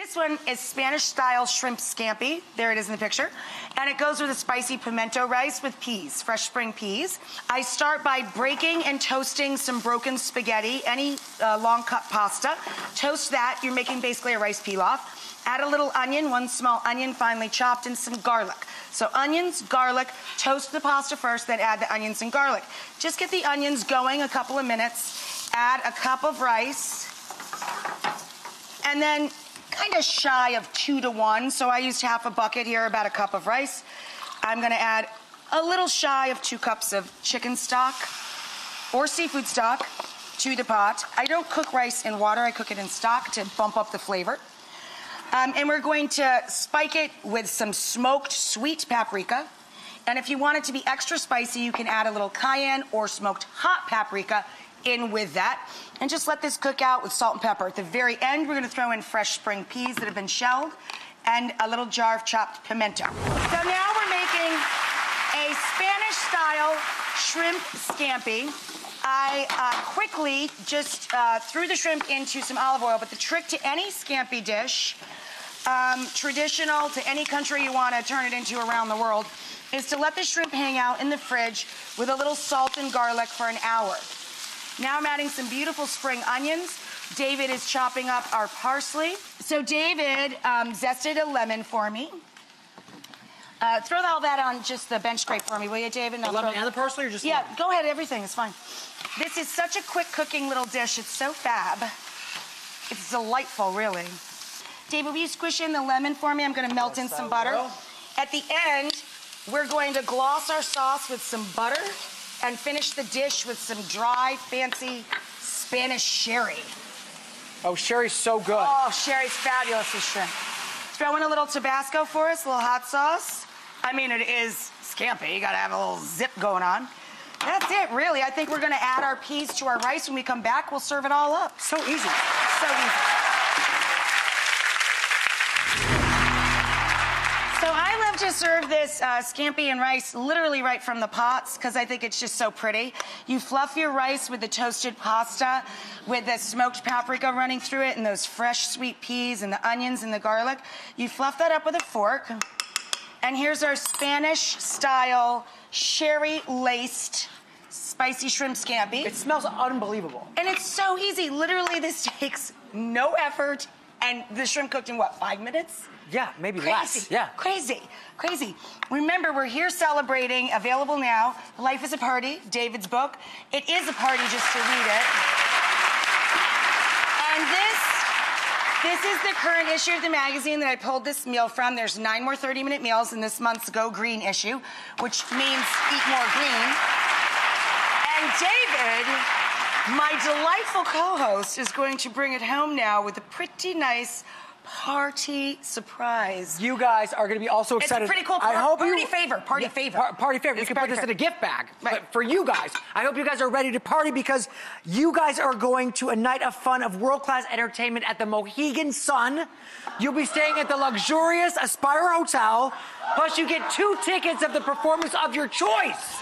This one is Spanish-style shrimp scampi. There it is in the picture. And it goes with a spicy pimento rice with peas, fresh spring peas. I start by breaking and toasting some broken spaghetti, any long cut pasta. Toast that. You're making basically a rice pilaf. Add a little onion, 1 small onion finely chopped, and some garlic. So onions, garlic, toast the pasta first, then add the onions and garlic. Just get the onions going a couple of minutes. Add a cup of rice. And then kind of shy of 2 to 1. So I used half a bucket here, about a cup of rice. I'm gonna add a little shy of 2 cups of chicken stock or seafood stock to the pot. I don't cook rice in water, I cook it in stock to bump up the flavor. And we're going to spike it with some smoked sweet paprika. And if you want it to be extra spicy, you can add a little cayenne or smoked hot paprika in with that. And just let this cook out with salt and pepper. At the very end, we're gonna throw in fresh spring peas that have been shelled and a little jar of chopped pimento. So now we're making a Spanish-style shrimp scampi. I quickly just threw the shrimp into some olive oil, but the trick to any scampi dish, traditional to any country you want to turn it into around the world, is to let the shrimp hang out in the fridge with a little salt and garlic for an hour. Now I'm adding some beautiful spring onions. David is chopping up our parsley. So David zested a lemon for me. Throw all that on just the bench scrape for me, will you, David? The lemon and the parsley, or just yeah, lemon? Go ahead, everything is fine. This is such a quick cooking little dish. It's so fab. It's delightful, really. David, will you squish in the lemon for me? I'm gonna melt in some butter. At the end, we're going to gloss our sauce with some butter and finish the dish with some dry, fancy Spanish sherry. Oh, sherry's so good. Oh, sherry's fabulous with shrimp. Throw in a little Tabasco for us, a little hot sauce. I mean, it is scampi. You gotta have a little zip going on. That's it, really. I think we're gonna add our peas to our rice. When we come back, we'll serve it all up. So easy. So easy. So I love to serve this scampi and rice literally right from the pots because I think it's just so pretty. You fluff your rice with the toasted pasta with the smoked paprika running through it and those fresh sweet peas and the onions and the garlic. You fluff that up with a fork. And here's our Spanish-style, sherry-laced, spicy shrimp scampi. It smells unbelievable. And it's so easy. Literally, this takes no effort. And the shrimp cooked in, what, 5 minutes? Yeah, maybe Crazy. less. Yeah. Crazy, crazy. Remember, we're here celebrating, available now, Life is a Party, David's book. It is a party just to read it. And this is the current issue of the magazine that I pulled this meal from. There's 9 more 30-minute meals in this month's Go Green issue, which means eat more green. And David, my delightful co-host, is going to bring it home now with a pretty nice party surprise. You guys are going to be also excited. It's a pretty cool party favor. Party favor. Party favor. We can put this in a gift bag. Right. But for you guys, I hope you guys are ready to party because you guys are going to a night of fun of world-class entertainment at the Mohegan Sun. You'll be staying at the luxurious Aspire Hotel. Plus, you get 2 tickets of the performance of your choice.